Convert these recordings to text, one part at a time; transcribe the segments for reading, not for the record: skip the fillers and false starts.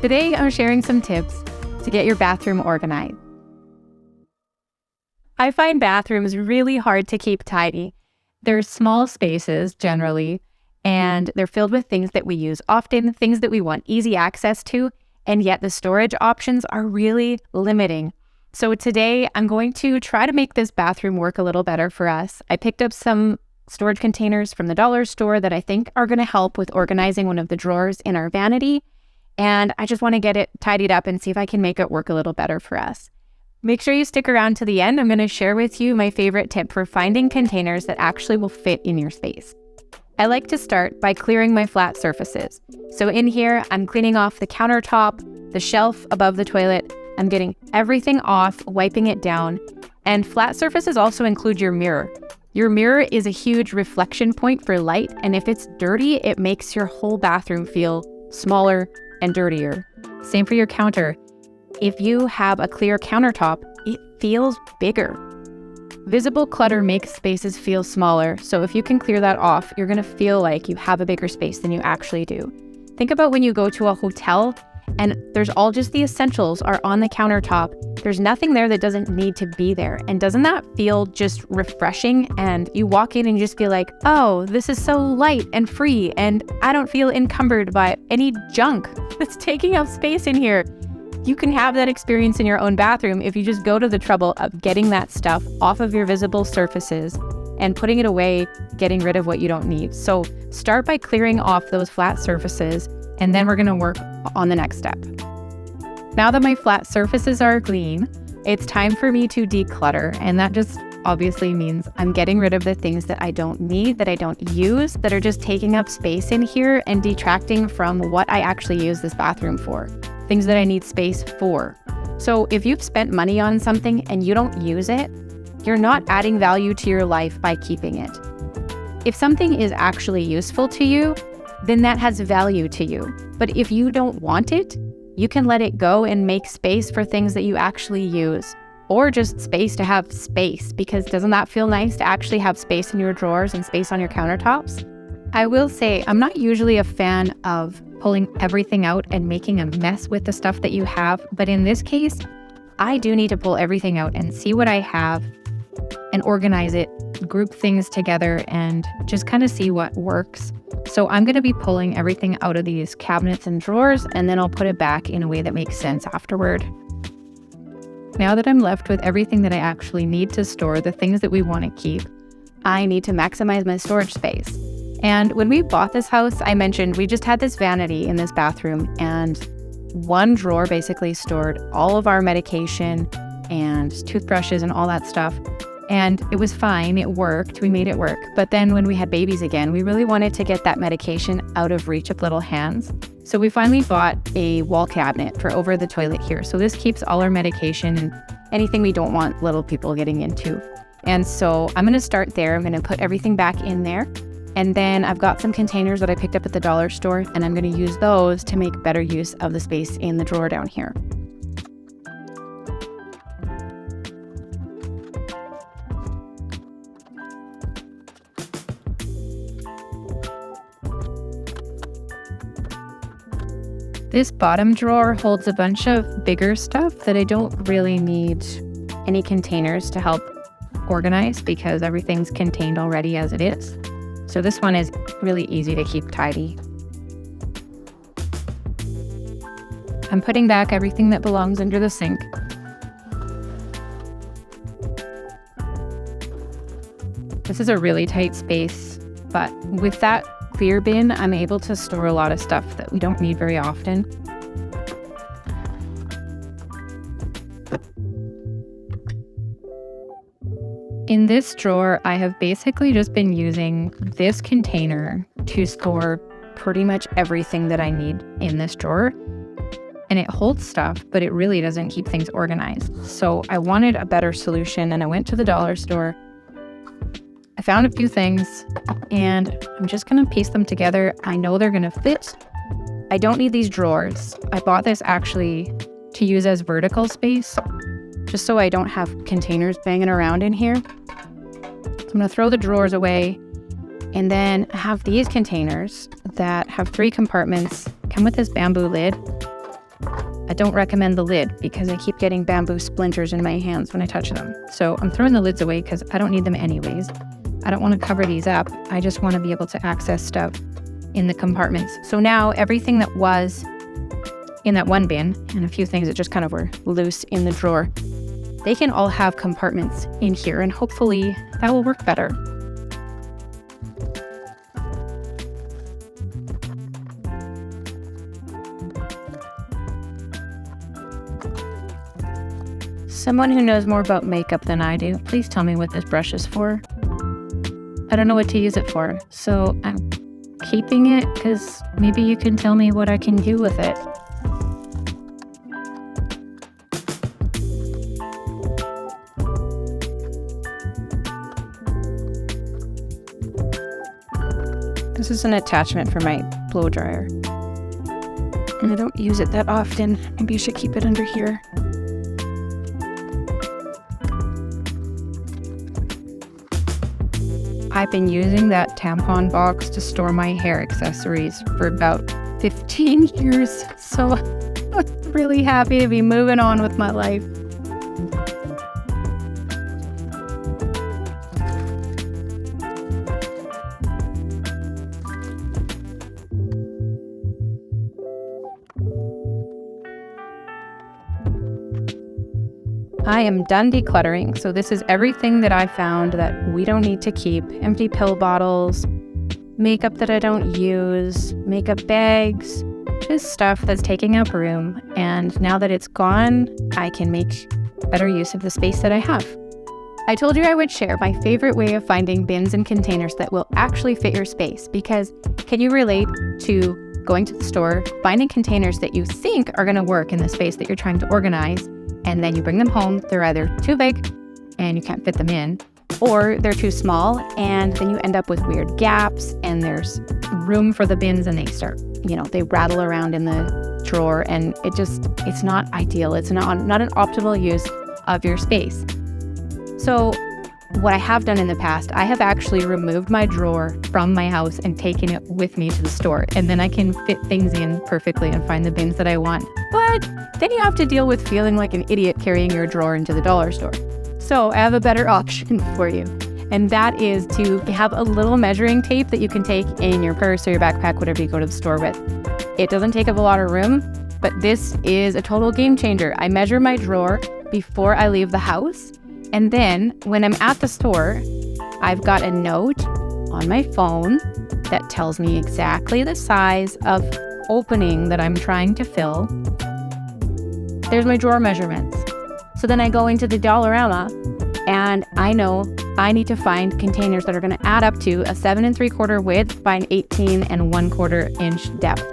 Today, I'm sharing some tips to get your bathroom organized. I find bathrooms really hard to keep tidy. They're small spaces generally, and they're filled with things that we use often, things that we want easy access to, and yet the storage options are really limiting. So today, I'm going to try to make this bathroom work a little better for us. I picked up some storage containers from the dollar store that I think are going to help with organizing one of the drawers in our vanity. And I just want to get it tidied up and see if I can make it work a little better for us. Make sure you stick around to the end. I'm going to share with you my favorite tip for finding containers that actually will fit in your space. I like to start by clearing my flat surfaces. So in here, I'm cleaning off the countertop, the shelf above the toilet. I'm getting everything off, wiping it down. And flat surfaces also include your mirror. Your mirror is a huge reflection point for light, and if it's dirty, it makes your whole bathroom feel smaller and dirtier. Same for your counter. If you have a clear countertop, it feels bigger. Visible clutter makes spaces feel smaller, so if you can clear that off, you're gonna feel like you have a bigger space than you actually do. Think about when you go to a hotel and there's all just the essentials are on the countertop. There's nothing there that doesn't need to be there. And doesn't that feel just refreshing? And you walk in and you just feel like, oh, this is so light and free, and I don't feel encumbered by any junk that's taking up space in here. You can have that experience in your own bathroom if you just go to the trouble of getting that stuff off of your visible surfaces and putting it away, getting rid of what you don't need. So start by clearing off those flat surfaces, and then we're gonna work on the next step. Now that my flat surfaces are clean, it's time for me to declutter, and that just obviously means I'm getting rid of the things that I don't need, that I don't use, that are just taking up space in here and detracting from what I actually use this bathroom for, things that I need space for. So if you've spent money on something and you don't use it, you're not adding value to your life by keeping it. If something is actually useful to you, then that has value to you. But if you don't want it, you can let it go and make space for things that you actually use, or just space to have space, because doesn't that feel nice to actually have space in your drawers and space on your countertops? I will say, I'm not usually a fan of pulling everything out and making a mess with the stuff that you have, but in this case, I do need to pull everything out and see what I have and organize it, group things together, and just kind of see what works. So I'm going to be pulling everything out of these cabinets and drawers, and then I'll put it back in a way that makes sense afterward. Now that I'm left with everything that I actually need to store, the things that we want to keep, I need to maximize my storage space. And when we bought this house, I mentioned we just had this vanity in this bathroom, and one drawer basically stored all of our medication and toothbrushes and all that stuff. And it was fine, it worked, we made it work. But then when we had babies again, we really wanted to get that medication out of reach of little hands. So we finally bought a wall cabinet for over the toilet here. So this keeps all our medication and anything we don't want little people getting into. And so I'm gonna start there. I'm gonna put everything back in there. And then I've got some containers that I picked up at the dollar store, and I'm gonna use those to make better use of the space in the drawer down here. This bottom drawer holds a bunch of bigger stuff that I don't really need any containers to help organize because everything's contained already as it is. So this one is really easy to keep tidy. I'm putting back everything that belongs under the sink. This is a really tight space, but with that clear bin, I'm able to store a lot of stuff that we don't need very often. In this drawer, I have basically just been using this container to store pretty much everything that I need in this drawer. And it holds stuff, but it really doesn't keep things organized. So I wanted a better solution, and I went to the dollar store. I found a few things, and I'm just gonna piece them together. I know they're gonna fit. I don't need these drawers. I bought this actually to use as vertical space, just so I don't have containers banging around in here. So I'm gonna throw the drawers away, and then I have these containers that have 3 compartments, come with this bamboo lid. I don't recommend the lid because I keep getting bamboo splinters in my hands when I touch them. So I'm throwing the lids away because I don't need them anyways. I don't want to cover these up. I just want to be able to access stuff in the compartments. So now everything that was in that one bin and a few things that just kind of were loose in the drawer, they can all have compartments in here, and hopefully that will work better. Someone who knows more about makeup than I do, please tell me what this brush is for. I don't know what to use it for, so I'm keeping it because maybe you can tell me what I can do with it. This is an attachment for my blow dryer. And I don't use it that often. Maybe I should keep it under here. I've been using that tampon box to store my hair accessories for about 15 years, so I'm really happy to be moving on with my life. I am done decluttering, so this is everything that I found that we don't need to keep. Empty pill bottles, makeup that I don't use, makeup bags, just stuff that's taking up room. And now that it's gone, I can make better use of the space that I have. I told you I would share my favorite way of finding bins and containers that will actually fit your space, because can you relate to going to the store, finding containers that you think are going to work in the space that you're trying to organize, and then you bring them home, they're either too big and you can't fit them in, or they're too small, and then you end up with weird gaps and there's room for the bins and they start, they rattle around in the drawer, and it's not ideal. It's not an optimal use of your space. So what I have done in the past, I have actually removed my drawer from my house and taken it with me to the store, and then I can fit things in perfectly and find the bins that I want. But then you have to deal with feeling like an idiot carrying your drawer into the dollar store. So I have a better option for you, and that is to have a little measuring tape that you can take in your purse or your backpack, whatever you go to the store with. It doesn't take up a lot of room, but this is a total game changer. I measure my drawer before I leave the house, and then when I'm at the store, I've got a note on my phone that tells me exactly the size of opening that I'm trying to fill. There's my drawer measurements. So then I go into the Dollarama and I know I need to find containers that are going to add up to a 7 3/4 width by an 18 1/4 inch depth.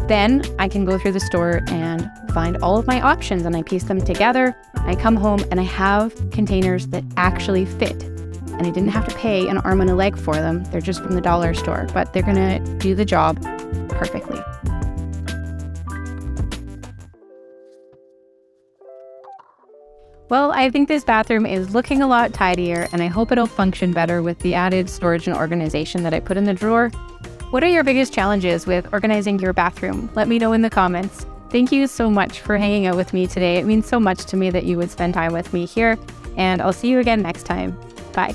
Then I can go through the store and find all of my options, and I piece them together. I come home and I have containers that actually fit, and I didn't have to pay an arm and a leg for them. They're just from the dollar store, but they're gonna do the job perfectly. Well, I think this bathroom is looking a lot tidier, and I hope it'll function better with the added storage and organization that I put in the drawer. What are your biggest challenges with organizing your bathroom? Let me know in the comments. Thank you so much for hanging out with me today. It means so much to me that you would spend time with me here, and I'll see you again next time. Bye.